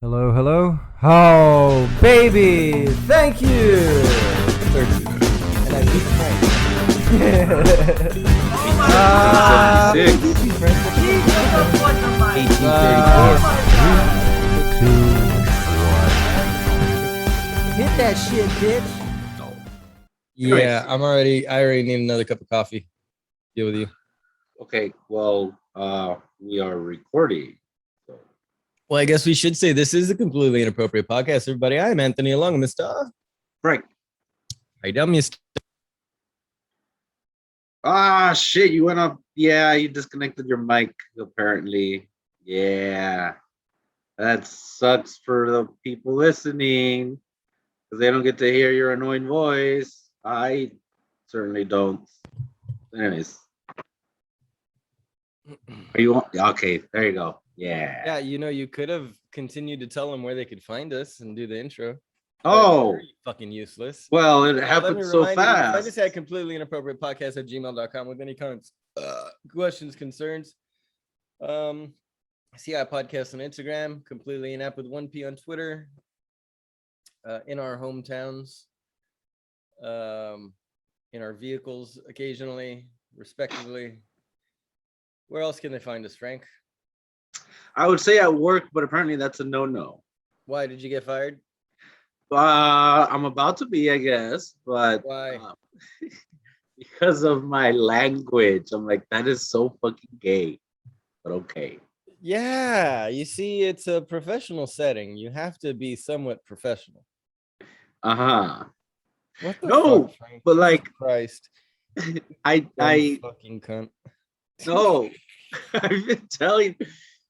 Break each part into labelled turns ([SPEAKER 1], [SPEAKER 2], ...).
[SPEAKER 1] Hello, hello. Oh, baby! Thank you! 30. And I beat Frank.
[SPEAKER 2] Six.
[SPEAKER 1] Beat Frank. 1834. Hit that shit, bitch. Yeah, I already need another cup of coffee. Deal with you.
[SPEAKER 2] Okay, well, we are recording. So.
[SPEAKER 1] Well, I guess we should say this is a completely inappropriate podcast, everybody. I'm Anthony along with Mr.
[SPEAKER 2] Frank.
[SPEAKER 1] How you doing, Mr.
[SPEAKER 2] Ah, shit, you went up. Yeah, you disconnected your mic, apparently. Yeah, that sucks for the people listening because they don't get to hear your annoying voice. I certainly don't. Anyways. Are you on? Okay, there you go. Yeah.
[SPEAKER 1] Yeah, you could have continued to tell them where they could find us and do the intro.
[SPEAKER 2] Oh,
[SPEAKER 1] fucking useless.
[SPEAKER 2] well, it happened so fast.
[SPEAKER 1] I just had completely inappropriate podcast at gmail.com with any comments, questions, concerns. See our podcast on Instagram, completely inept with 1P on Twitter, in our hometowns, in our vehicles occasionally, respectively. Where else can they find us, Frank?
[SPEAKER 2] I would say at work, but apparently that's a no-no.
[SPEAKER 1] Why did you get fired?
[SPEAKER 2] I'm about to be, I guess, but
[SPEAKER 1] Why?
[SPEAKER 2] Because of my language. I'm like, that is so fucking gay. But okay.
[SPEAKER 1] Yeah, you see, it's a professional setting. You have to be somewhat professional. What the fuck, Frank?
[SPEAKER 2] But like,
[SPEAKER 1] Christ,
[SPEAKER 2] I
[SPEAKER 1] fucking cunt.
[SPEAKER 2] No, I've been telling.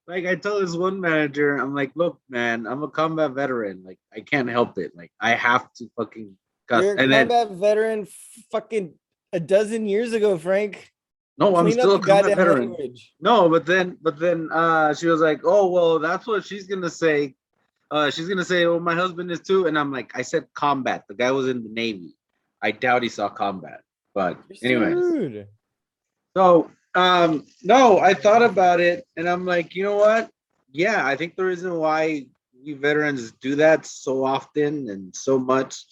[SPEAKER 2] Like I told this one manager, I'm like, look, man, I'm a combat veteran. Like I can't help it. Like I have to fucking cuss.
[SPEAKER 1] You're a combat veteran fucking a dozen years ago, Frank.
[SPEAKER 2] No, I'm still a combat veteran.
[SPEAKER 1] Language.
[SPEAKER 2] No, but then she was like, oh well, that's what she's gonna say. She's gonna say, oh, my husband is too. And I'm like, I said combat. The guy was in the Navy. I doubt he saw combat. But anyway. So no, I thought about it and I'm like, you know what? Yeah, I think the reason why we veterans do that so often and so much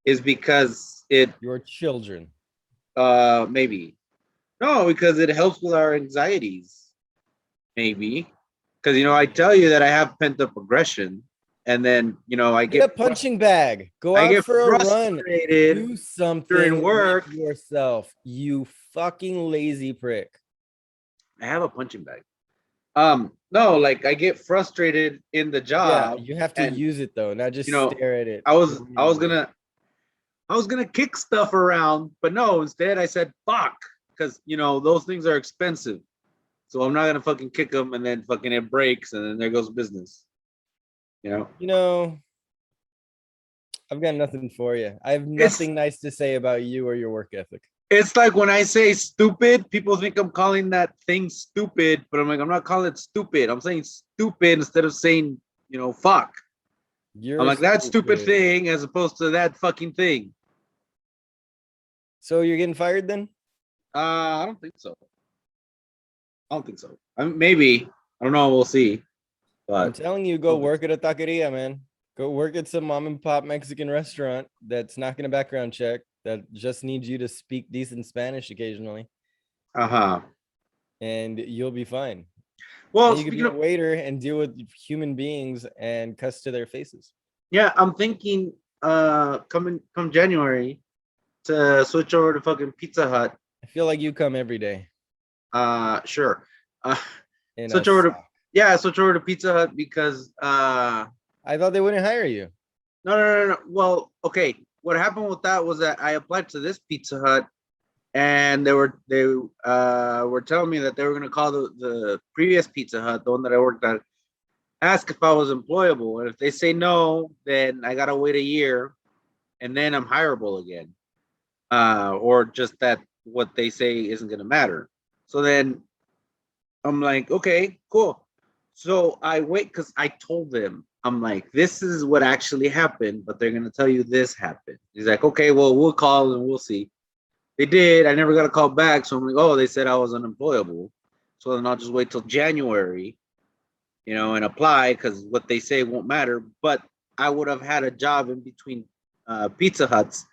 [SPEAKER 2] is because
[SPEAKER 1] your children.
[SPEAKER 2] Maybe. No, because it helps with our anxieties. Maybe. Because I tell you that I have pent-up aggression and then I get
[SPEAKER 1] a punching bag. Go out for a run. Do something
[SPEAKER 2] during work
[SPEAKER 1] yourself, you fucking lazy prick.
[SPEAKER 2] I have a punching bag. No, like I get frustrated in the job.
[SPEAKER 1] Yeah, you have to use it though, not just stare at it.
[SPEAKER 2] I was gonna kick stuff around, but no, instead I said fuck, because those things are expensive. So I'm not gonna fucking kick them and then fucking it breaks and then there goes business.
[SPEAKER 1] I've got nothing for you. I have nothing nice to say about you or your work ethic.
[SPEAKER 2] It's like when I say stupid, people think I'm calling that thing stupid, but I'm like, I'm not calling it stupid. I'm saying stupid instead of saying, fuck. I'm like, that stupid thing as opposed to that fucking thing.
[SPEAKER 1] So you're getting fired then?
[SPEAKER 2] I don't think so. Maybe. I don't know. We'll see. But
[SPEAKER 1] I'm telling you, go work at a taqueria, man. Go work at some mom and pop Mexican restaurant that's not going to background check, that just needs you to speak decent Spanish occasionally. And you'll be fine.
[SPEAKER 2] Well,
[SPEAKER 1] you can be a waiter and deal with human beings and cuss to their faces.
[SPEAKER 2] Yeah, I'm thinking come January to switch over to fucking Pizza Hut.
[SPEAKER 1] I feel like you come every day.
[SPEAKER 2] Sure. Switch over to Pizza Hut because
[SPEAKER 1] I thought they wouldn't hire you.
[SPEAKER 2] No. Well, okay. What happened with that was that I applied to this Pizza Hut, and they were telling me that they were going to call the previous Pizza Hut, the one that I worked at, ask if I was employable, and if they say no, then I gotta wait a year, and then I'm hireable again, or just that what they say isn't going to matter. So then I'm like, okay, cool. So I wait because I told them. I'm like, this is what actually happened, but they're going to tell you this happened. He's like, okay, well, we'll call and we'll see. They did. I never got a call back. So I'm like, oh, they said I was unemployable. So then I'll just wait till January and apply because what they say won't matter. But I would have had a job in between Pizza Huts.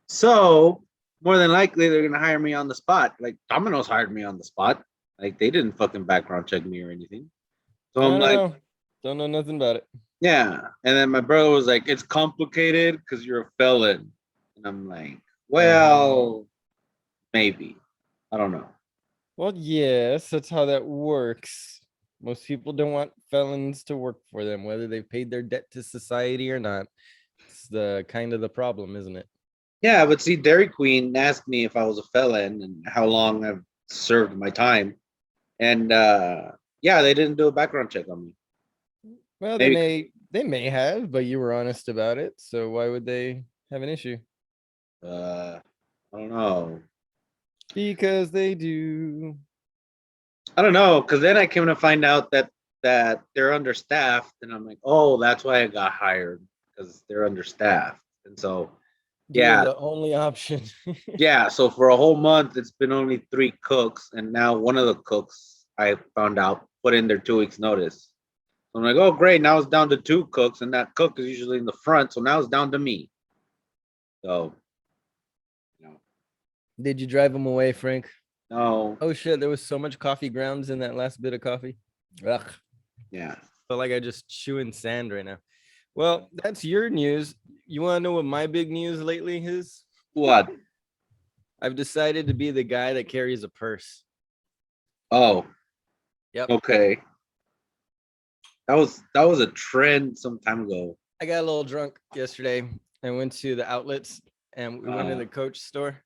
[SPEAKER 2] So more than likely, they're going to hire me on the spot. Like Domino's hired me on the spot. Like they didn't fucking background check me or anything. So
[SPEAKER 1] I
[SPEAKER 2] I'm
[SPEAKER 1] don't
[SPEAKER 2] like,
[SPEAKER 1] know. Don't know nothing about it.
[SPEAKER 2] yeah. And then my brother was like, it's complicated because you're a felon. And I'm like, well, maybe. I don't know.
[SPEAKER 1] Well, yes, that's how that works. Most people don't want felons to work for them, whether they've paid their debt to society or not. It's the kind of the problem, isn't it?
[SPEAKER 2] Yeah, but see, Dairy Queen asked me if I was a felon and how long I've served my time. And yeah, they didn't do a background check on me.
[SPEAKER 1] Well,
[SPEAKER 2] Maybe
[SPEAKER 1] they may have, but you were honest about it. So why would they have an issue?
[SPEAKER 2] I don't know.
[SPEAKER 1] Because they do.
[SPEAKER 2] I don't know, because then I came to find out that they're understaffed, and I'm like, oh, that's why I got hired because they're understaffed. And so,
[SPEAKER 1] You were
[SPEAKER 2] yeah,
[SPEAKER 1] the only option.
[SPEAKER 2] yeah. So for a whole month, it's been only 3 cooks, and now one of the cooks I found out put in their 2 weeks notice. So I'm like, oh, great. Now it's down to 2 cooks, and that cook is usually in the front, so now it's down to me. So,
[SPEAKER 1] Did you drive them away, Frank?
[SPEAKER 2] no,
[SPEAKER 1] Oh shit, there was so much coffee grounds in that last bit of coffee. Ugh.
[SPEAKER 2] yeah.
[SPEAKER 1] Felt like I just chewing sand right now. Well, that's your news. You want to know what my big news lately is?
[SPEAKER 2] What?
[SPEAKER 1] I've decided to be the guy that carries a purse.
[SPEAKER 2] Oh,
[SPEAKER 1] Yep.
[SPEAKER 2] okay. That was a trend some time ago.
[SPEAKER 1] I got a little drunk yesterday. I went to the outlets and we went to the Coach store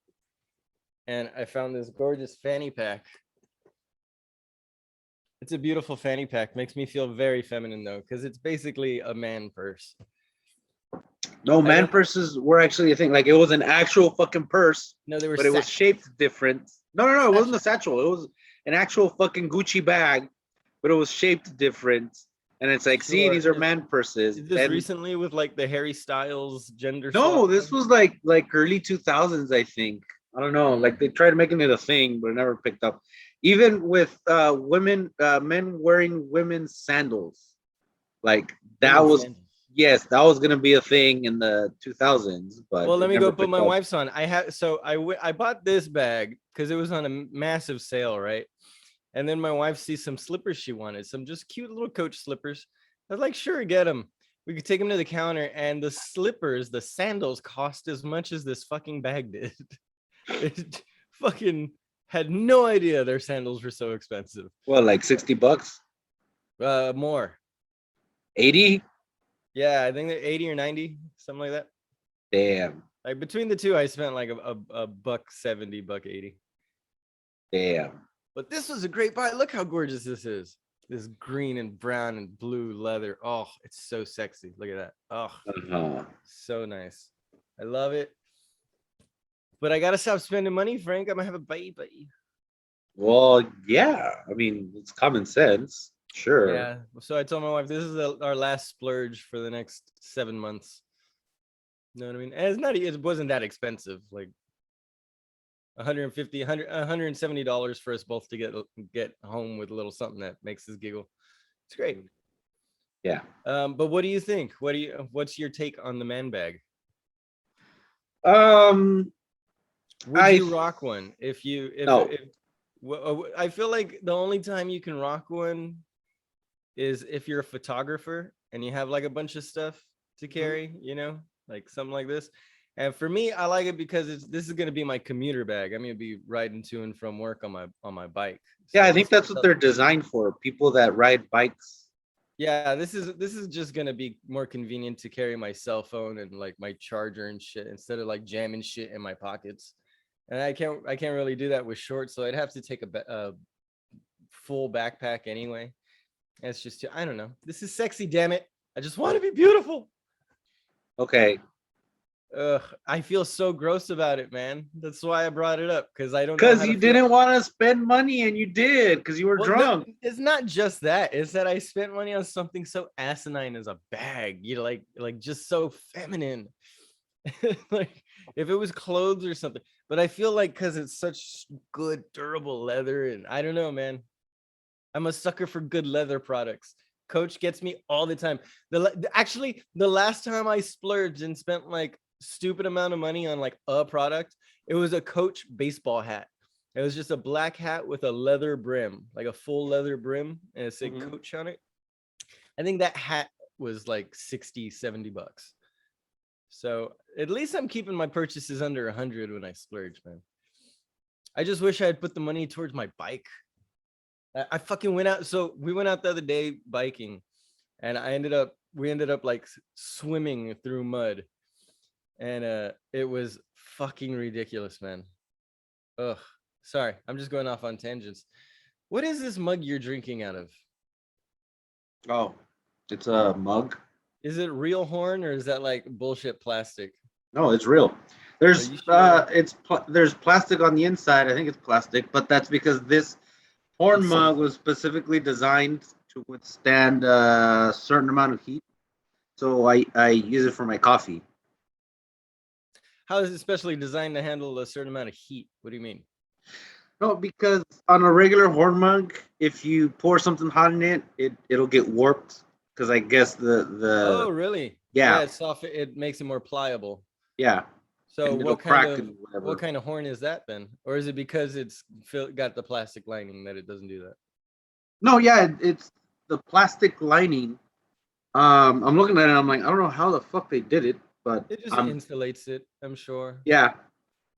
[SPEAKER 1] and I found this gorgeous fanny pack. It's a beautiful fanny pack. Makes me feel very feminine though, because it's basically a man purse.
[SPEAKER 2] No, man purses were actually a thing. Like it was an actual fucking purse.
[SPEAKER 1] No, they were,
[SPEAKER 2] but it was shaped different. No, it wasn't a satchel. It was an actual fucking Gucci bag, but it was shaped different. And it's like, see, these are man purses.
[SPEAKER 1] Is this recently with like the Harry Styles gender?
[SPEAKER 2] No, this was like early 2000s, I think. I don't know. Like they tried making it a thing, but it never picked up. Even with men wearing women's sandals, like that was yes, that was gonna be a thing in the 2000s. But
[SPEAKER 1] well, let me go put my wife's on. I bought this bag because it was on a massive sale, right? And then my wife sees some slippers she wanted, some just cute little Coach slippers. I was like, sure, get them. We could take them to the counter, and the slippers, the sandals, cost as much as this fucking bag did. It fucking had no idea their sandals were so expensive.
[SPEAKER 2] Well, like $60?
[SPEAKER 1] More.
[SPEAKER 2] 80?
[SPEAKER 1] Yeah, I think they're 80 or 90, something like that.
[SPEAKER 2] Damn.
[SPEAKER 1] Like between the two, I spent like a $1.70, $1.80.
[SPEAKER 2] Damn.
[SPEAKER 1] But this was a great buy. Look how gorgeous this is. This green and brown and blue leather. Oh, it's so sexy. Look at that. Oh, so nice. I love it. But I gotta stop spending money, Frank. I'm gonna have a baby.
[SPEAKER 2] Well, yeah. I mean, it's common sense. Sure.
[SPEAKER 1] Yeah. So I told my wife this is our last splurge for the next 7 months. You know what I mean? And it's not. It wasn't that expensive. Like $150, $170 for us both to get home with a little something that makes us giggle. It's great.
[SPEAKER 2] Yeah.
[SPEAKER 1] But what do you think? What's your take on the man bag? Would you rock one if I feel like the only time you can rock one is if you're a photographer and you have like a bunch of stuff to carry, like something like this. And for me, I like it because this is going to be my commuter bag. I'm going to be riding to and from work on my bike.
[SPEAKER 2] Yeah, I think that's what they're designed for, people that ride bikes.
[SPEAKER 1] Yeah, this is just going to be more convenient to carry my cell phone and like my charger and shit instead of like jamming shit in my pockets. And I can't really do that with shorts, so I'd have to take a full backpack anyway. And it's just I don't know. This is sexy, damn it. I just want to be beautiful.
[SPEAKER 2] Okay.
[SPEAKER 1] I feel so gross about it, man. That's why I brought it up, because I don't.
[SPEAKER 2] Because you didn't want to spend money, and you did because you were drunk.
[SPEAKER 1] No, it's not just that. It's that I spent money on something so asinine as a bag. You like just so feminine. Like if it was clothes or something, but I feel like because it's such good durable leather, and I don't know, man. I'm a sucker for good leather products. Coach gets me all the time. Actually, the last time I splurged and spent like stupid amount of money on like a product, it was a Coach baseball hat. It was just a black hat with a leather brim, like a full leather brim, and it said Coach on it. I think that hat was like 60, 70 bucks. So at least I'm keeping my purchases under 100 when I splurge, man. I just wish I had put the money towards my bike. I fucking went out. So we went out the other day biking, and we ended up like swimming through mud, and it was fucking ridiculous, man. Ugh. Sorry, I'm just going off on tangents. What is this mug you're drinking out of?
[SPEAKER 2] Oh, it's a mug.
[SPEAKER 1] Is it real horn or is that like bullshit plastic?
[SPEAKER 2] No, it's real. There's
[SPEAKER 1] sure?
[SPEAKER 2] there's plastic on the inside. I think it's plastic, but that's because this horn mug was specifically designed to withstand a certain amount of heat. So I use it for my coffee.
[SPEAKER 1] How is it specially designed to handle a certain amount of heat? What do you mean?
[SPEAKER 2] No, because on a regular horn mug, if you pour something hot in it, it'll get warped. Because I guess the
[SPEAKER 1] Oh, really?
[SPEAKER 2] Yeah,
[SPEAKER 1] it's soft. It makes it more pliable.
[SPEAKER 2] Yeah.
[SPEAKER 1] So what kind of horn is that then? Or is it because it's got the plastic lining that it doesn't do that?
[SPEAKER 2] No, yeah, it's the plastic lining. I'm looking at it. I'm like, I don't know how the fuck they did it, but
[SPEAKER 1] it just insulates it. I'm sure.
[SPEAKER 2] Yeah.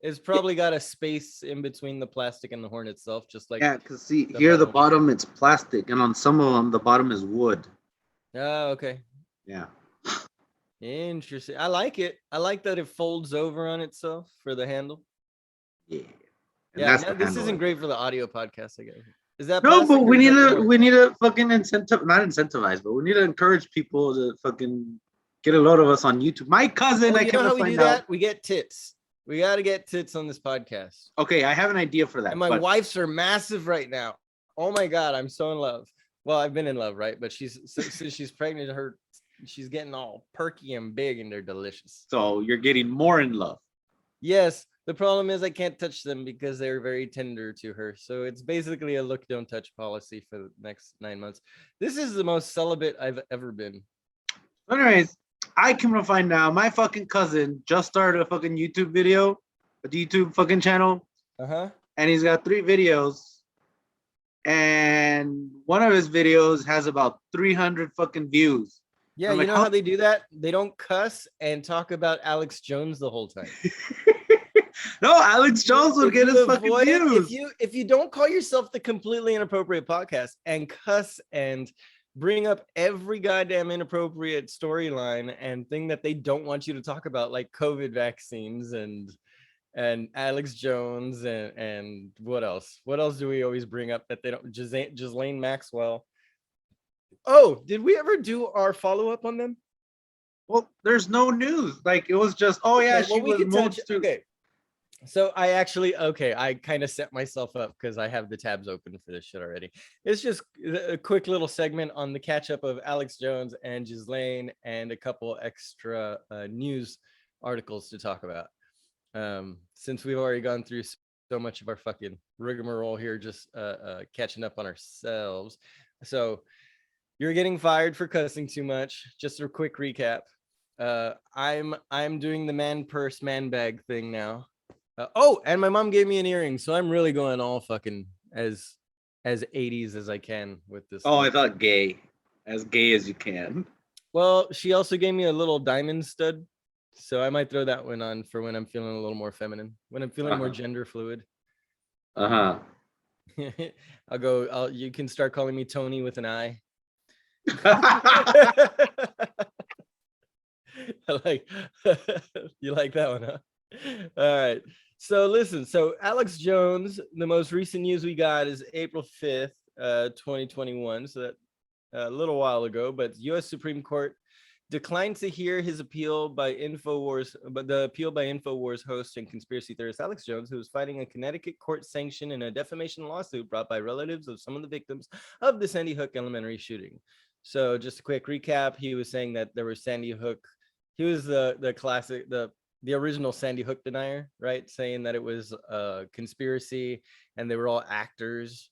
[SPEAKER 1] It's probably got a space in between the plastic and the horn itself, just like
[SPEAKER 2] because see here, the bottom it's plastic, and on some of them the bottom is wood.
[SPEAKER 1] Oh, okay.
[SPEAKER 2] Yeah.
[SPEAKER 1] Interesting. I like it. I like that it folds over on itself for the handle.
[SPEAKER 2] Yeah.
[SPEAKER 1] Yeah. This isn't great for the audio podcast, I guess. Is that
[SPEAKER 2] no? But we need to fucking not incentivize, but we need to encourage people to fucking get a load of us on YouTube. My cousin,
[SPEAKER 1] I can't find out. We get tits. We got to get tits on this podcast.
[SPEAKER 2] Okay, I have an idea for that.
[SPEAKER 1] And my wife's are massive right now. Oh my God, I'm so in love. Well, I've been in love, right? But since she's pregnant, she's getting all perky and big, and they're delicious.
[SPEAKER 2] So you're getting more in love.
[SPEAKER 1] Yes. The problem is I can't touch them because they're very tender to her. So it's basically a look, don't touch policy for the next 9 months. This is the most celibate I've ever been.
[SPEAKER 2] Anyways, I come to find out my fucking cousin just started a fucking YouTube video, a YouTube fucking channel. And he's got 3 videos. And one of his videos has about 300 fucking views.
[SPEAKER 1] Yeah, you know how they do that? They don't cuss and talk about Alex Jones the whole time.
[SPEAKER 2] No, Alex Jones would get his fucking views.
[SPEAKER 1] If you don't call yourself the completely inappropriate podcast and cuss and bring up every goddamn inappropriate storyline and thing that they don't want you to talk about, like COVID vaccines and Alex Jones and what else? What else do we always bring up that they don't? Ghislaine Maxwell. Oh, did we ever do our follow-up on them?
[SPEAKER 2] Well, there's no news. Like, it was just, oh yeah, she was moved to.
[SPEAKER 1] Okay. So I kind of set myself up because I have the tabs open for this shit already. It's just a quick little segment on the catch up of Alex Jones and Ghislaine and a couple extra news articles to talk about. Since we've already gone through so much of our fucking rigmarole here, just catching up on ourselves. So you're getting fired for cussing too much. Just a quick recap. I'm doing the man purse, man bag thing now. And my mom gave me an earring, so I'm really going all fucking as 80s as I can with this.
[SPEAKER 2] Oh, thing. I thought gay as you can.
[SPEAKER 1] Well, she also gave me a little diamond stud, so I might throw that one on for when I'm feeling a little more feminine, when I'm feeling more gender fluid. You can start calling me Tony with an I. You like that one, huh? All right. So listen, Alex Jones, the most recent news we got is April 5th, 2021. So that a little while ago, but U.S. Supreme Court declined to hear his appeal by InfoWars, but the appeal by InfoWars host and conspiracy theorist Alex Jones, who was fighting a Connecticut court sanction in a defamation lawsuit brought by relatives of some of the victims of the Sandy Hook elementary shooting. So just a quick recap, he was saying that there was Sandy Hook. He was the classic, the original Sandy Hook denier, right? Saying that it was a conspiracy and they were all actors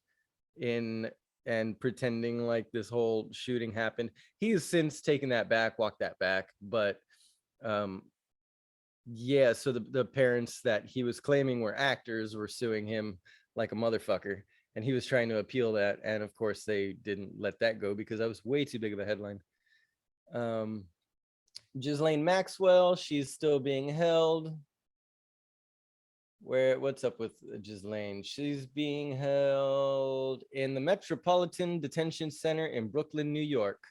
[SPEAKER 1] in and pretending like this whole shooting happened. He has since taken that back, walked that back. But yeah, so the parents that he was claiming were actors were suing him like a motherfucker. And he was trying to appeal that. And of course, they didn't let that go because that was way too big of a headline. Ghislaine Maxwell, she's still being held. What's up with Ghislaine? She's being held in the Metropolitan Detention Center in Brooklyn, New York.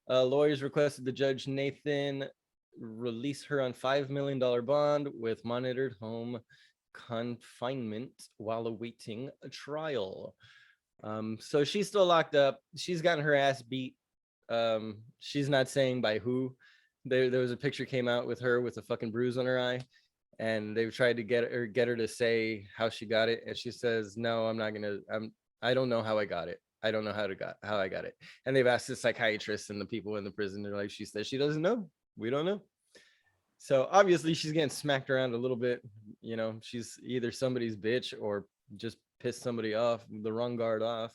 [SPEAKER 1] Lawyers requested the judge Nathan release her on $5 million bond with monitored home confinement while awaiting a trial. So she's still locked up. She's gotten her ass beat. She's not saying by who. There was a picture came out with her with a fucking bruise on her eye. And they've tried to get her to say how she got it, and she says, "No, I'm not gonna. I don't know how I got it. I don't know how I got it." And they've asked the psychiatrists and the people in the prison. They're like, she says she doesn't know. We don't know. So obviously she's getting smacked around a little bit. You know, she's either somebody's bitch or just pissed somebody off, the wrong guard off.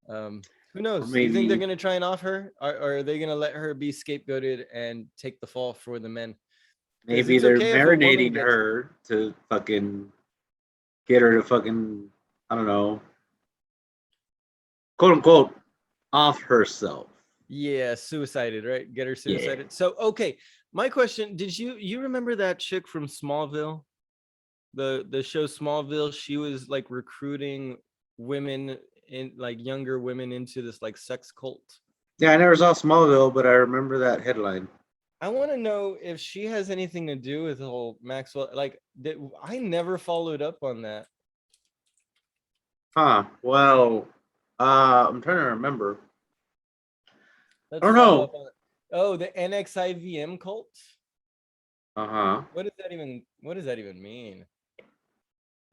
[SPEAKER 1] Who knows? Do you think they're gonna try and off her, or are they gonna let her be scapegoated and take the fall for the men?
[SPEAKER 2] Maybe they're marinating her to fucking get her to fucking, I don't know, quote unquote, off herself.
[SPEAKER 1] Yeah, suicided, right? Get her suicided. Yeah. So, okay, my question: did you remember that chick from Smallville, the show Smallville? She was like recruiting women in like younger women into this like sex cult.
[SPEAKER 2] Yeah, I never saw Smallville, but I remember that headline.
[SPEAKER 1] I want to know if she has anything to do with the whole Maxwell. Like, I never followed up on that.
[SPEAKER 2] Huh. Well, I'm trying to remember. I don't know.
[SPEAKER 1] Oh, the NXIVM cult.
[SPEAKER 2] Uh-huh.
[SPEAKER 1] What does that even mean?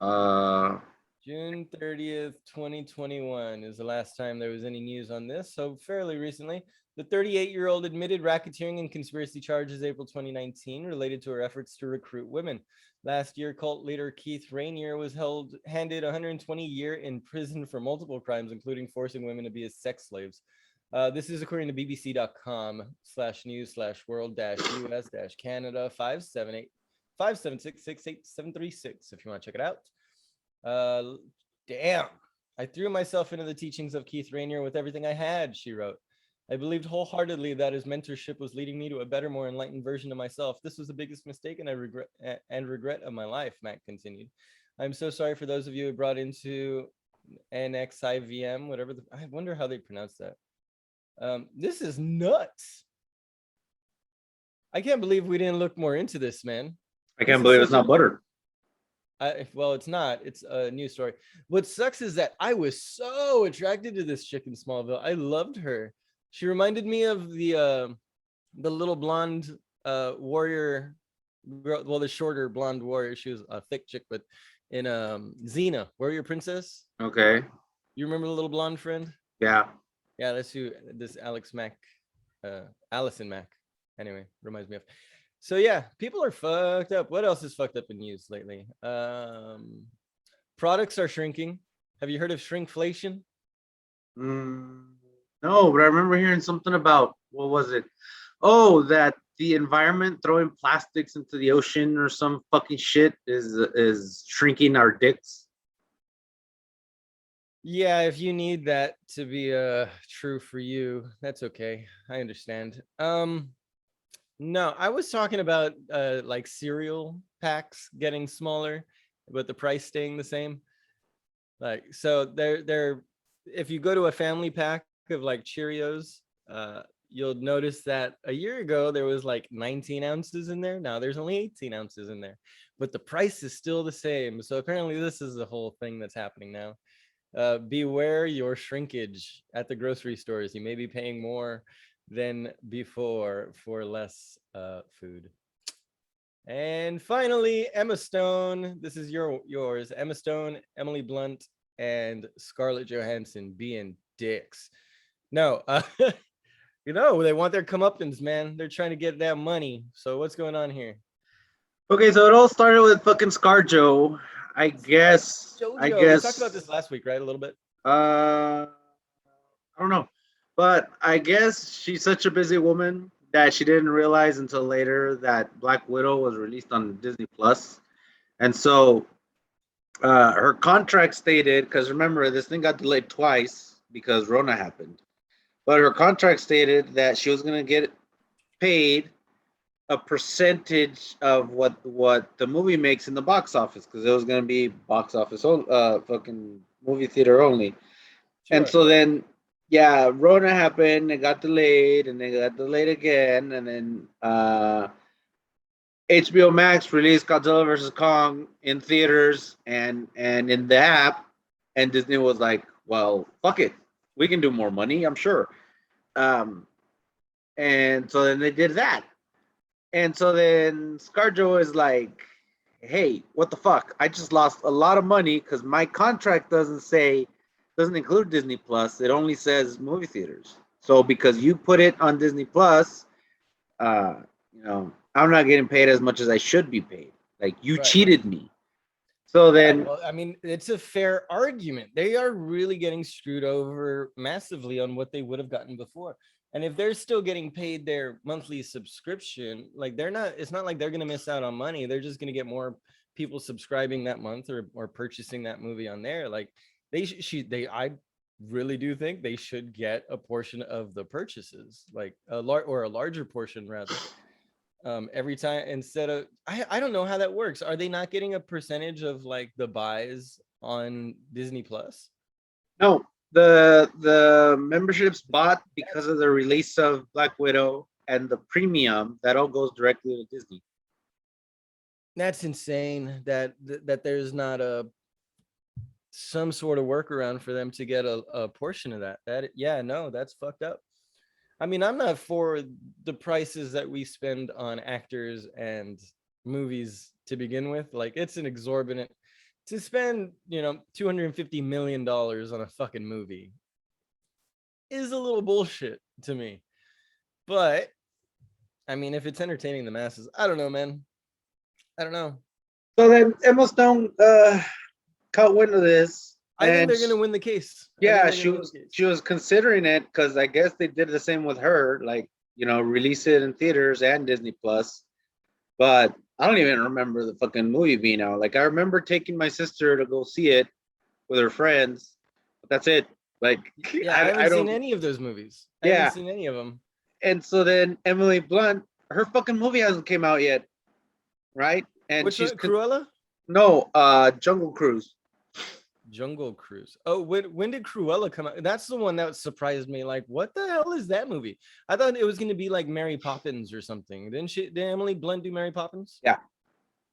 [SPEAKER 1] June 30th, 2021 is the last time there was any news on this. So fairly recently. The 38-year-old admitted racketeering and conspiracy charges April 2019 related to her efforts to recruit women. Last year, cult leader Keith Rainier was handed 120 years in prison for multiple crimes, including forcing women to be as sex slaves. This is according to bbc.com/news/world-us-canada 578-576-68736 if you want to check it out. Damn. I threw myself into the teachings of Keith Rainier with everything I had, she wrote. I believed wholeheartedly that his mentorship was leading me to a better, more enlightened version of myself. This was the biggest mistake and regret of my life, Matt continued. I'm so sorry for those of you who brought into NXIVM, whatever. I wonder how they pronounce that. This is nuts. I can't believe we didn't look more into this, man.
[SPEAKER 2] I can't believe it's not buttered.
[SPEAKER 1] Well, it's not. It's a news story. What sucks is that I was so attracted to this chick in Smallville. I loved her. She reminded me of the little blonde warrior girl. Well, the shorter blonde warrior. She was a thick chick, but in Xena, Warrior Princess.
[SPEAKER 2] Okay.
[SPEAKER 1] You remember the little blonde friend?
[SPEAKER 2] Yeah.
[SPEAKER 1] Yeah, that's who this Allison Mack. Anyway, reminds me of. So yeah, people are fucked up. What else is fucked up in news lately? Products are shrinking. Have you heard of shrinkflation?
[SPEAKER 2] No, but I remember hearing something about, what was it? Oh, that the environment throwing plastics into the ocean or some fucking shit is shrinking our dicks.
[SPEAKER 1] Yeah, if you need that to be true for you, that's okay. I understand. No, I was talking about like cereal packs getting smaller, but the price staying the same. Like, so they're if you go to a family pack of like Cheerios, you'll notice that a year ago there was like 19 ounces in there. Now there's only 18 ounces in there, but the price is still the same. So apparently this is the whole thing that's happening now. Beware your shrinkage at the grocery stores. You may be paying more than before for less food. And finally, Emma Stone. This is yours. Emma Stone, Emily Blunt, and Scarlett Johansson being dicks. No, you know, they want their comeuppance, man. They're trying to get that money. So what's going on here?
[SPEAKER 2] Okay, so it all started with fucking ScarJo. I guess.
[SPEAKER 1] We talked about this last week, right? A little bit.
[SPEAKER 2] I don't know, but I guess she's such a busy woman that she didn't realize until later that Black Widow was released on Disney Plus, and so her contract stated, because remember this thing got delayed twice because Rona happened, but her contract stated that she was going to get paid a percentage of what the movie makes in the box office, because it was going to be box office fucking movie theater only. And
[SPEAKER 1] Sure.
[SPEAKER 2] so then, yeah, Rona happened. It got delayed, and it got delayed again, and then HBO Max released Godzilla versus Kong in theaters and in the app, and Disney was like, "Well, fuck it, we can do more money, I'm sure." Um, and so then they did that, and so then ScarJo is like, "Hey, what the fuck? I just lost a lot of money because my contract doesn't include Disney Plus. It only says movie theaters. So because you put it on Disney Plus, uh, I'm not getting paid as much as I should be paid. Like you
[SPEAKER 1] Right.
[SPEAKER 2] cheated me." So
[SPEAKER 1] Yeah,
[SPEAKER 2] then,
[SPEAKER 1] well, I mean, it's a fair argument. They are really getting screwed over massively on what they would have gotten before. And if they're still getting paid their monthly subscription, like they're not, it's not like they're going to miss out on money. They're just going to get more people subscribing that month or purchasing that movie on there. Like I really do think they should get a portion of the purchases, like a larger portion rather, every time, instead of I don't know how that works. Are they not getting a percentage of like the buys on Disney Plus?
[SPEAKER 2] no, the memberships bought because of the release of Black Widow and the premium that all goes directly to Disney.
[SPEAKER 1] That's insane that there's not a some sort of workaround for them to get a portion of that. Yeah, no, that's fucked up. I mean, I'm not for the prices that we spend on actors and movies to begin with. Like, it's an exorbitant to spend, $250 million on a fucking movie is a little bullshit to me. But I mean, if it's entertaining the masses, I don't know, man. I don't know.
[SPEAKER 2] So then Emma Stone caught wind of this,
[SPEAKER 1] I think
[SPEAKER 2] and
[SPEAKER 1] they're gonna win the case. I think
[SPEAKER 2] yeah,
[SPEAKER 1] they're gonna win the case.
[SPEAKER 2] she was considering it because I guess they did the same with her, like release it in theaters and Disney Plus. But I don't even remember the fucking movie being out. Like I remember taking my sister to go see it with her friends, but that's it. Like
[SPEAKER 1] Yeah, I
[SPEAKER 2] I
[SPEAKER 1] haven't seen
[SPEAKER 2] don't.
[SPEAKER 1] any of those movies. I haven't
[SPEAKER 2] Yeah,
[SPEAKER 1] seen any of them.
[SPEAKER 2] and so then Emily Blunt, her fucking movie hasn't came out yet, right? And
[SPEAKER 1] Which
[SPEAKER 2] she's
[SPEAKER 1] one? Cruella?
[SPEAKER 2] no Jungle Cruise.
[SPEAKER 1] Jungle Cruise. Oh, when did Cruella come out? That's the one that surprised me. Like, what the hell is that movie? I thought it was going to be like Mary Poppins or something. Did Emily Blunt do Mary Poppins?
[SPEAKER 2] Yeah.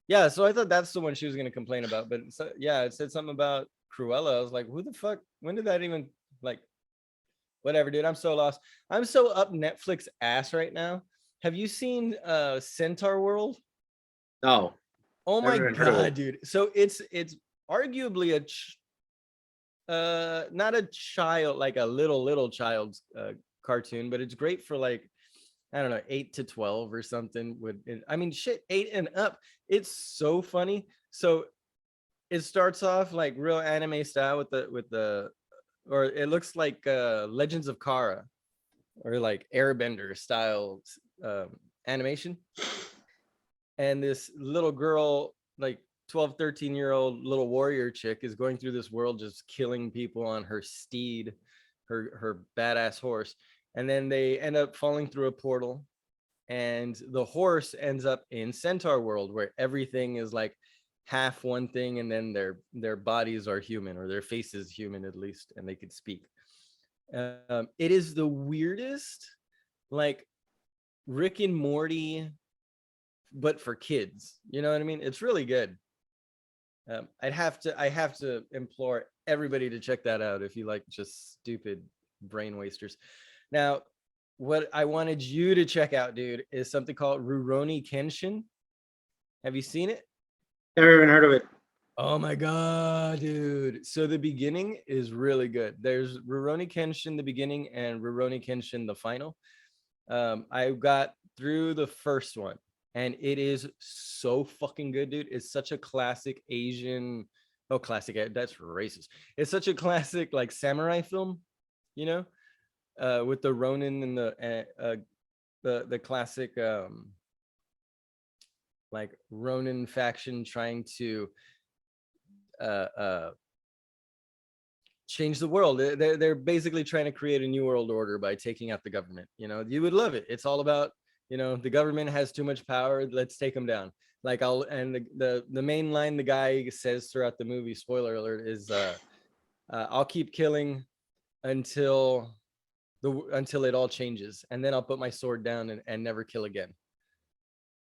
[SPEAKER 1] Yeah, so I thought that's the one she was going to complain about. But yeah, it said something about Cruella. I was like, who the fuck? When did that even like? Whatever, dude. I'm so lost. I'm so up Netflix ass right now. Have you seen Centaur World?
[SPEAKER 2] No,
[SPEAKER 1] Oh my
[SPEAKER 2] never even heard of it.
[SPEAKER 1] god, dude. So it's arguably not a child, like a little child's cartoon, but it's great for like, I don't know, 8 to 12 or something. I mean, shit, 8 and up. It's so funny. So it starts off like real anime style with the or it looks like Legends of Korra or like Airbender style um, animation. And this little girl, like 12, 13-year-old little warrior chick, is going through this world just killing people on her steed, her badass horse. And then they end up falling through a portal, and the horse ends up in Centaur World, where everything is like half one thing, and then their bodies are human, or their faces human at least, and they could speak. It is the weirdest, like Rick and Morty, but for kids. You know what I mean? It's really good. I have to implore everybody to check that out if you like just stupid brain wasters. Now, what I wanted you to check out, dude, is something called Rurouni Kenshin. Have you seen it?
[SPEAKER 2] Never even heard of it.
[SPEAKER 1] Oh my god, dude. So the beginning is really good. There's Rurouni Kenshin the beginning and Rurouni Kenshin the final. I got through the first one and it is so fucking good, dude. It's such a classic Asian, oh, classic, that's racist. It's such a classic like samurai film, you know? with the Ronin and the classic like Ronin faction trying to change the world. They're basically trying to create a new world order by taking out the government. You know, you would love it. It's all about, you know, the government has too much power. Let's take them down. Like the main line the guy says throughout the movie, spoiler alert, is I'll keep killing until it all changes, and then I'll put my sword down and never kill again.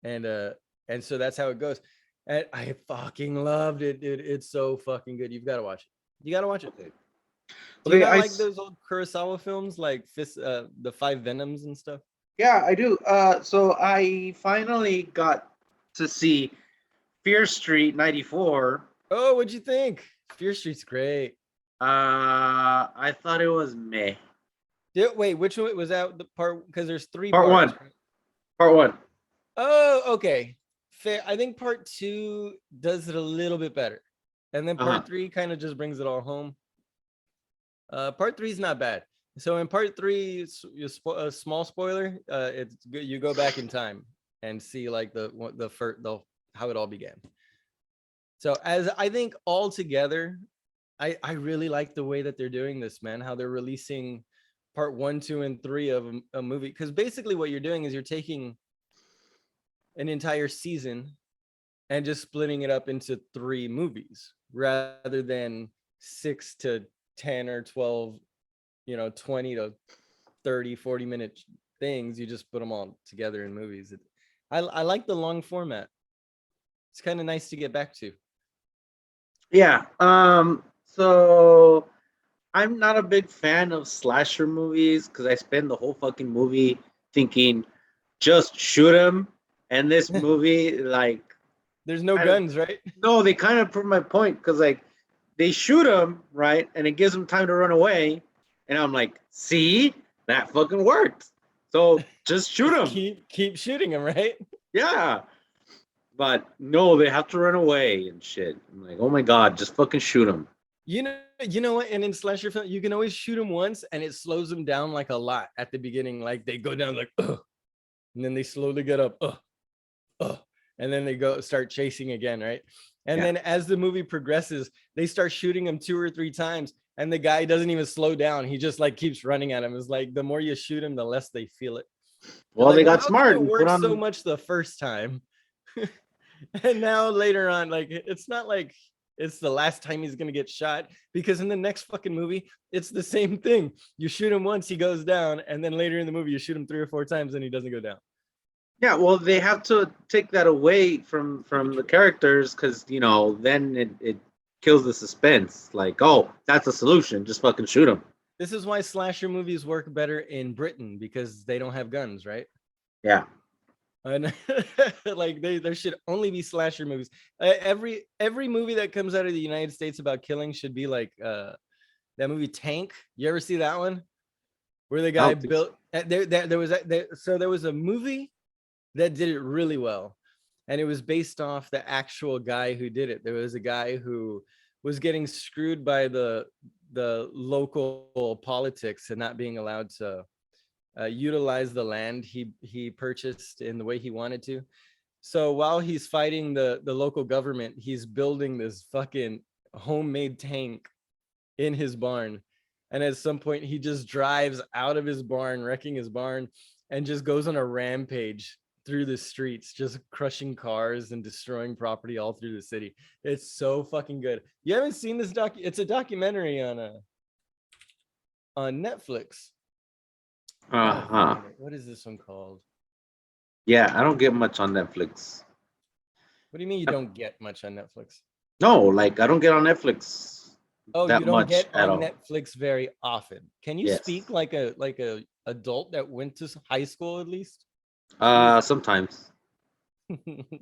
[SPEAKER 1] And so that's how it goes. And I fucking loved it, dude. It's so fucking good. You've got to watch it. You got to watch it. Do you not like those old Kurosawa films, like the Five Venoms and stuff?
[SPEAKER 2] Yeah, I do. So I finally got to see Fear Street '94.
[SPEAKER 1] Oh, what'd you think? Fear Street's great.
[SPEAKER 2] I thought it was meh.
[SPEAKER 1] Wait, which one was that? The part, because there's three
[SPEAKER 2] Part
[SPEAKER 1] parts.
[SPEAKER 2] one. Part one.
[SPEAKER 1] Oh, okay. Fair. I think part two does it a little bit better, and then part three kind of just brings it all home. Part three is not bad. So in part three, a small spoiler. It's good. You go back in time and see like the how it all began. So as I think all together, I really like the way that they're doing this, man. How they're releasing part 1, 2, and 3 of a movie, because basically what you're doing is you're taking an entire season and just splitting it up into 3 movies rather than 6 to 10 or 12, 20 to 30, 40-minute things. You just put them all together in movies. I like the long format. It's kind of nice to get back to.
[SPEAKER 2] Yeah. So I'm not a big fan of slasher movies because I spend the whole fucking movie thinking, just shoot him. And this movie, like,
[SPEAKER 1] there's no guns, right?
[SPEAKER 2] No, they kind of prove my point because, like, they shoot him, right? And it gives him time to run away. And I'm like, see, that fucking worked. So just shoot him.
[SPEAKER 1] keep shooting him, right?
[SPEAKER 2] Yeah. But no, they have to run away and shit. I'm like, oh my God, just fucking shoot him.
[SPEAKER 1] You know what? And in slasher film, you can always shoot them once and it slows them down like a lot at the beginning. Like they go down like, ugh, and then they slowly get up, and then they start chasing again, right? And then as the movie progresses, they start shooting him 2 or 3 times, and the guy doesn't even slow down. He just like keeps running at him. It's like the more you shoot him, the less they feel it.
[SPEAKER 2] Well, they got smart.
[SPEAKER 1] It worked so much the first time, and now later on, like it's not like it's the last time he's gonna get shot, because in the next fucking movie, it's the same thing. You shoot him once, he goes down, and then later in the movie, you shoot him 3 or 4 times, and he doesn't go down.
[SPEAKER 2] Yeah, well, they have to take that away from the characters because, then it kills the suspense. Like, oh, that's a solution. Just fucking shoot him.
[SPEAKER 1] This is why slasher movies work better in Britain, because they don't have guns, right?
[SPEAKER 2] Yeah.
[SPEAKER 1] And like there should only be slasher movies. Every movie that comes out of the United States about killing should be like that movie Tank. You ever see that one? Where the guy built there was a movie that did it really well, and it was based off the actual guy who did it. There was a guy who was getting screwed by the local politics and not being allowed to utilize the land he purchased in the way he wanted to. So while he's fighting the local government, he's building this fucking homemade tank in his barn. And at some point he just drives out of his barn, wrecking his barn, and just goes on a rampage through the streets, just crushing cars and destroying property all through the city. It's so fucking good. You haven't seen this it's a documentary on Netflix. What is this one called?
[SPEAKER 2] Yeah, I don't get much on Netflix.
[SPEAKER 1] What do you mean you don't get much on Netflix?
[SPEAKER 2] No, like I don't get on Netflix.
[SPEAKER 1] Oh, you don't get on Netflix very often. Can you speak like a adult that went to high school at least?
[SPEAKER 2] Sometimes.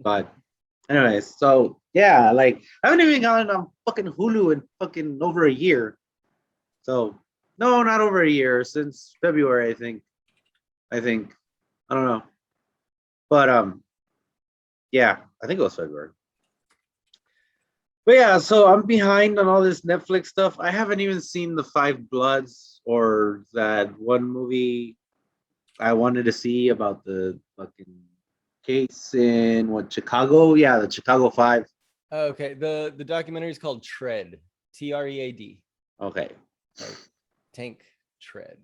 [SPEAKER 2] But anyways, so yeah, like I haven't even gone on fucking Hulu in fucking over a year. So no, not over a year, since February, I think. I don't know. But yeah, I think it was February. But yeah, so I'm behind on all this Netflix stuff. I haven't even seen the Five Bloods or that one movie I wanted to see about the fucking case in what Chicago? Yeah, the Chicago Five.
[SPEAKER 1] Okay, the documentary is called Tread, TREAD,
[SPEAKER 2] Okay,
[SPEAKER 1] like tank tread.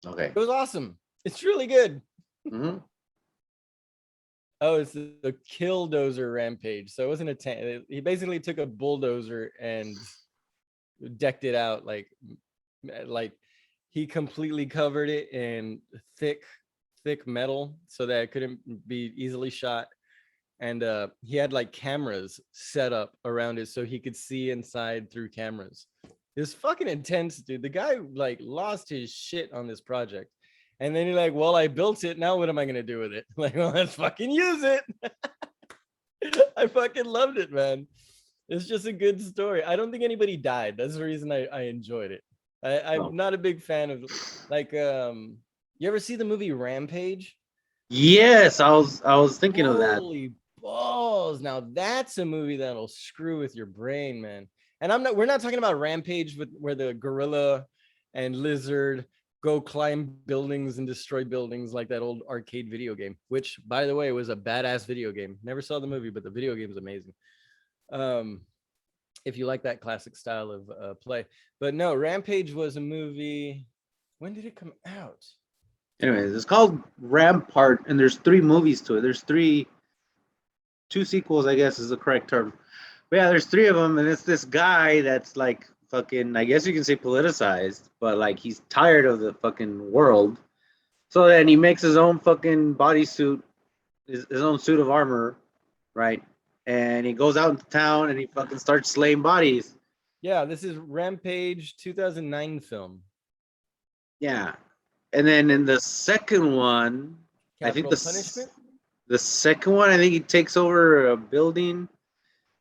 [SPEAKER 2] okay.
[SPEAKER 1] It was awesome. It's really good.
[SPEAKER 2] Hmm.
[SPEAKER 1] Oh, it's the Killdozer Rampage. So it wasn't a tank. He basically took a bulldozer and decked it out like he completely covered it in thick metal so that it couldn't be easily shot. And he had like cameras set up around it so he could see inside through cameras. It was fucking intense, dude. The guy like lost his shit on this project. And then you're like, well, I built it. Now what am I gonna do with it? Like, well, let's fucking use it. I fucking loved it, man. It's just a good story. I don't think anybody died. That's the reason I enjoyed it. I'm
[SPEAKER 2] No.
[SPEAKER 1] not a big fan of like you ever see the movie Rampage?
[SPEAKER 2] Yes, I was thinking of that.
[SPEAKER 1] Holy balls. Now that's a movie that'll screw with your brain, man. And we're not talking about Rampage with where the gorilla and lizard go climb buildings and destroy buildings like that old arcade video game, which by the way was a badass video game. Never saw the movie, but the video game is amazing. Um, if you like that classic style of play. But no, Rampage was a movie. When did it come out?
[SPEAKER 2] Anyways, it's called Rampart, and there's three movies to it. There's two sequels, I guess is the correct term. But yeah, there's three of them, and it's this guy that's like fucking, I guess you can say politicized, but like he's tired of the fucking world. So then he makes his own fucking bodysuit, his own suit of armor, right? And he goes out into town and he fucking starts slaying bodies.
[SPEAKER 1] Yeah, this is Rampage 2009 film.
[SPEAKER 2] Yeah. And then in the second one, I think
[SPEAKER 1] Capital Punishment.
[SPEAKER 2] the second one, I think he takes over a building.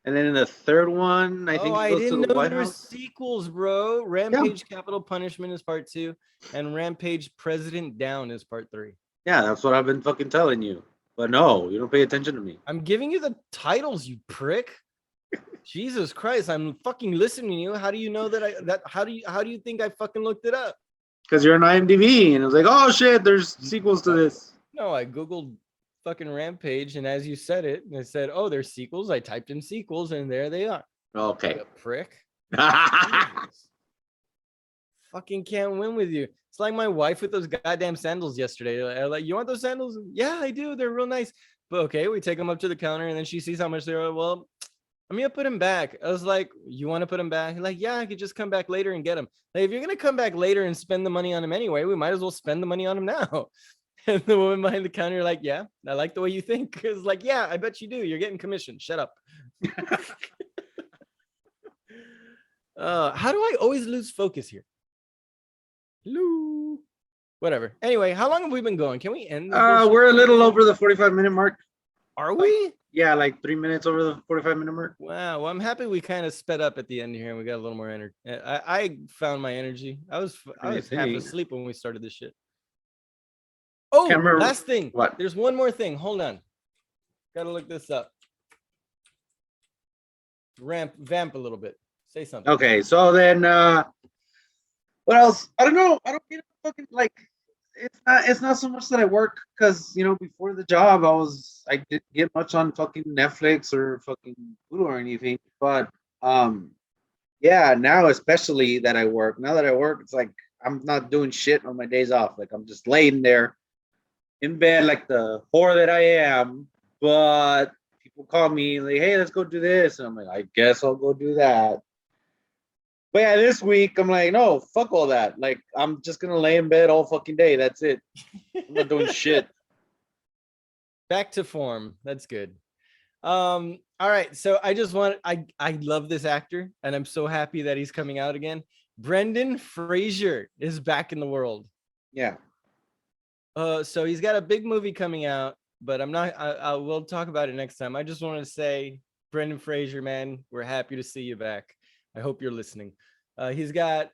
[SPEAKER 2] And then in the third one, I
[SPEAKER 1] Oh,
[SPEAKER 2] think he
[SPEAKER 1] I
[SPEAKER 2] goes to
[SPEAKER 1] didn't
[SPEAKER 2] the
[SPEAKER 1] know
[SPEAKER 2] White
[SPEAKER 1] there were
[SPEAKER 2] House.
[SPEAKER 1] sequels, bro.
[SPEAKER 2] Yeah.
[SPEAKER 1] Rampage Capital Punishment is part 2, and Rampage President Down is part 3.
[SPEAKER 2] Yeah, that's what I've been fucking telling you. But no, you don't pay attention to me.
[SPEAKER 1] I'm giving you the titles, you prick. Jesus Christ, I'm fucking listening to you. How do you know that how do you think I fucking looked it up?
[SPEAKER 2] Because you're on IMDb, and it was like, oh shit, there's sequels to this.
[SPEAKER 1] No, I googled fucking Rampage, and as you said it, and I said, "Oh, there's sequels." I typed in sequels, and there they are.
[SPEAKER 2] Okay.
[SPEAKER 1] You prick. Fucking can't win with you. It's like my wife with those goddamn sandals yesterday. Like, you want those sandals? Yeah, I do. They're real nice. But okay, we take them up to the counter, and then she sees how much they are. Well, I'm gonna put them back. I was like, you want to put them back? Like, yeah, I could just come back later and get them. Like, if you're gonna come back later and spend the money on them anyway, we might as well spend the money on them now. And the woman behind the counter, like, yeah, I like the way you think. It's like, yeah, I bet you do. You're getting commission. Shut up. How do I always lose focus here? Hello. Whatever. Anyway, how long have we been going? Can we end?
[SPEAKER 2] We're a little over the 45-minute mark.
[SPEAKER 1] Are we?
[SPEAKER 2] Yeah, like 3 minutes over the 45-minute mark.
[SPEAKER 1] Wow. Well, I'm happy we kind of sped up at the end here and we got a little more energy. I found my energy. I was half asleep when we started this shit. Oh, last thing.
[SPEAKER 2] What?
[SPEAKER 1] There's one more thing. Hold on. Gotta look this up. Vamp a little bit. Say something.
[SPEAKER 2] Okay, so then what else? I don't know. I don't get fucking like it's not so much that I work because before the job I didn't get much on fucking Netflix or fucking Hulu or anything. But yeah, now especially that I work. Now that I work, it's like I'm not doing shit on my days off. Like I'm just laying there in bed like the whore that I am. But people call me like, hey, let's go do this. And I'm like, I guess I'll go do that. But yeah, this week I'm like, no, fuck all that. Like, I'm just gonna lay in bed all fucking day. That's it. I'm not doing shit.
[SPEAKER 1] Back to form. That's good. All right. So I love this actor, and I'm so happy that he's coming out again. Brendan Fraser is back in the world.
[SPEAKER 2] Yeah.
[SPEAKER 1] So he's got a big movie coming out, but we'll talk about it next time. I just wanted to say, Brendan Fraser, man, we're happy to see you back. I hope you're listening. He's got,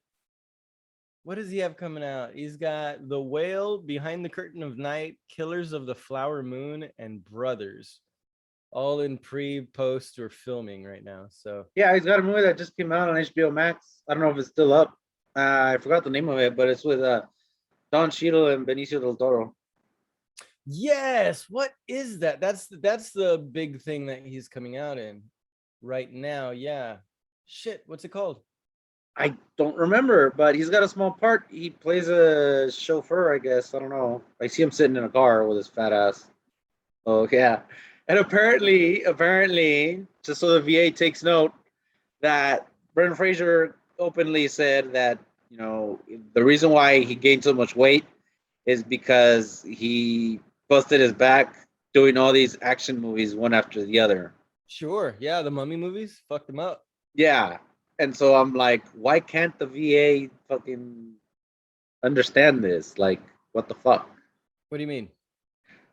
[SPEAKER 1] what does he have coming out? He's got The Whale, Behind the Curtain of Night, Killers of the Flower Moon, and Brothers. all in pre-post or filming right now. So
[SPEAKER 2] Yeah, he's got a movie that just came out on HBO Max. I don't know if it's still up. I forgot the name of it, but it's with Don Cheadle and Benicio del Toro.
[SPEAKER 1] yes, what is that? That's the big thing that he's coming out in right now. Yeah. Shit, what's it called?
[SPEAKER 2] I don't remember, but he's got a small part. He plays a chauffeur, I guess. I don't know. I see him sitting in a car with his fat ass. Oh yeah, and apparently, just so the VA takes note, that Brendan Fraser openly said that the reason why he gained so much weight is because he busted his back doing all these action movies one after the other.
[SPEAKER 1] Sure. Yeah, the Mummy movies fucked him up.
[SPEAKER 2] Yeah, and so I'm like, why can't the VA fucking understand this? Like, what the fuck?
[SPEAKER 1] What do you mean?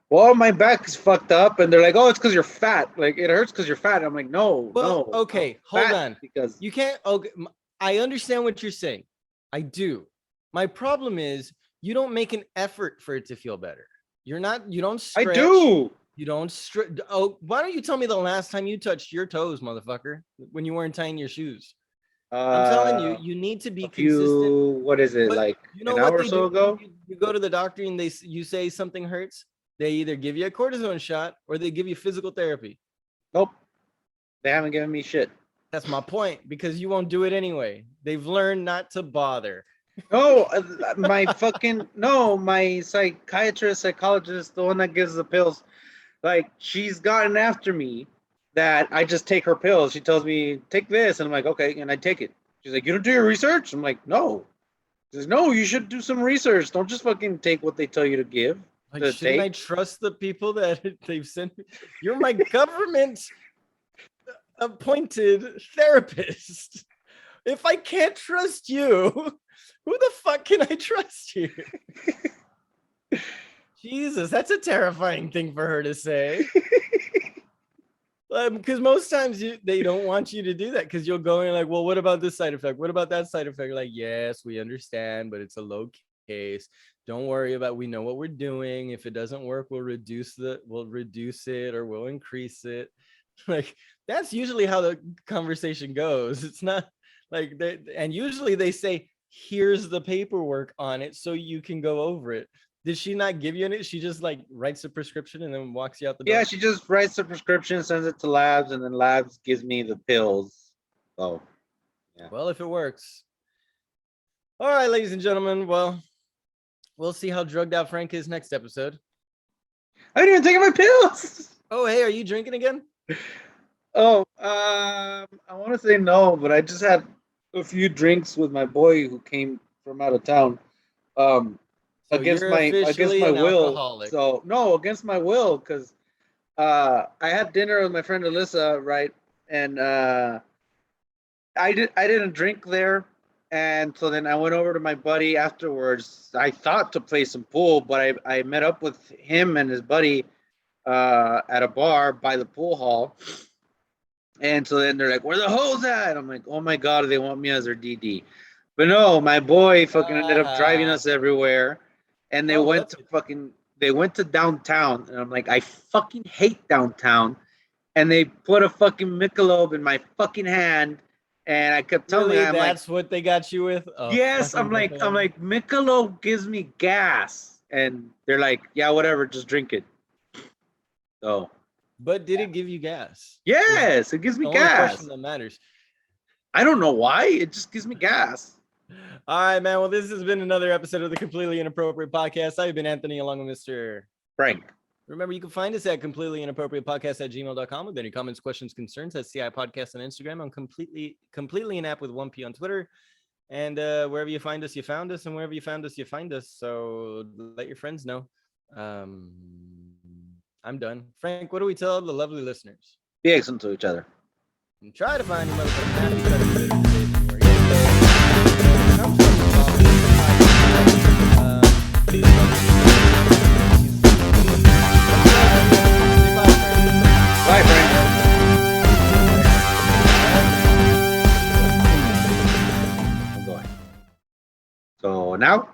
[SPEAKER 2] Well, my back is fucked up, and they're like, "Oh, it's because you're fat. Like, it hurts because you're fat." I'm like, "No,
[SPEAKER 1] Well,
[SPEAKER 2] no."
[SPEAKER 1] okay, hold on.
[SPEAKER 2] Because
[SPEAKER 1] You can't. Okay, I understand what you're saying. I do. My problem is you don't make an effort for it to feel better. You're not. You don't stretch.
[SPEAKER 2] I do.
[SPEAKER 1] You don't stretch. Oh, why don't you tell me the last time you touched your toes, motherfucker, when you weren't tying your shoes? I'm telling you, you need to be consistent.
[SPEAKER 2] What is it,
[SPEAKER 1] But
[SPEAKER 2] like
[SPEAKER 1] you know
[SPEAKER 2] an
[SPEAKER 1] what
[SPEAKER 2] hour or
[SPEAKER 1] they
[SPEAKER 2] so
[SPEAKER 1] do?
[SPEAKER 2] ago?
[SPEAKER 1] You go to the doctor and you say something hurts. They either give you a cortisone shot or they give you physical therapy.
[SPEAKER 2] Nope, they haven't given me shit.
[SPEAKER 1] That's my point, because you won't do it anyway. They've learned not to bother.
[SPEAKER 2] No, my psychologist, the one that gives the pills, like she's gotten after me that I just take her pills. She tells me take this, and I'm like, okay, and I take it. She's like, you don't do your research? I'm like, no. She says, no, you should do some research. Don't just fucking take what they tell you to give.
[SPEAKER 1] Like, shouldn't I trust the people that they've sent me? You're my government appointed therapist. If I can't trust you, who the fuck can I trust here? Jesus, that's a terrifying thing for her to say. Because most times they don't want you to do that, because you'll go in like, well, what about this side effect? What about that side effect? You're like, yes, we understand, but it's a low case. Don't worry about, we know what we're doing. If it doesn't work, we'll reduce it or we'll increase it. Like, that's usually how the conversation goes. It's not like and usually they say, here's the paperwork on it so you can go over it. Did she not give you any? She just like writes a prescription and then walks you out the door?
[SPEAKER 2] Yeah, she just writes the prescription, sends it to labs, and then labs gives me the pills. Oh,
[SPEAKER 1] yeah. Well, if it works. All right, ladies and gentlemen. Well, we'll see how drugged out Frank is next episode.
[SPEAKER 2] I didn't even take my pills.
[SPEAKER 1] Oh, hey, are you drinking again?
[SPEAKER 2] Oh, I want to say no, but I just had a few drinks with my boy who came from out of town.
[SPEAKER 1] So
[SPEAKER 2] against my will.
[SPEAKER 1] Alcoholic.
[SPEAKER 2] So no, against my will, because I had dinner with my friend Alyssa, right? And I didn't drink there, and so then I went over to my buddy afterwards. I thought to play some pool, but I met up with him and his buddy at a bar by the pool hall. And so then they're like, where the hoes at? I'm like, oh my God, they want me as their DD. But no, my boy fucking ended up driving us everywhere. And they went to downtown. And I'm like, I fucking hate downtown. And they put a fucking Michelob in my fucking hand. And I kept telling them,
[SPEAKER 1] that's what they got you with?
[SPEAKER 2] Oh, yes, I'm like, Michelob gives me gas. And they're like, yeah, whatever, just drink it. So.
[SPEAKER 1] But did it give you gas?
[SPEAKER 2] Yes, it gives me gas.
[SPEAKER 1] Question that matters.
[SPEAKER 2] I don't know why. It just gives me gas.
[SPEAKER 1] All right, man. Well, this has been another episode of the Completely Inappropriate Podcast. I've been Anthony, along with Mr.
[SPEAKER 2] Frank.
[SPEAKER 1] Remember, you can find us at completelyinappropriatepodcast@gmail.com with any comments, questions, concerns at CI Podcast on Instagram. I'm completely Inap with 1P on Twitter. And wherever you find us, you found us. And wherever you found us, you find us. So let your friends know. I'm done. Frank, what do we tell the lovely listeners?
[SPEAKER 2] Be excellent to each other.
[SPEAKER 1] And try to find your motherfucking
[SPEAKER 2] Bye, Frank. I'm going. So now.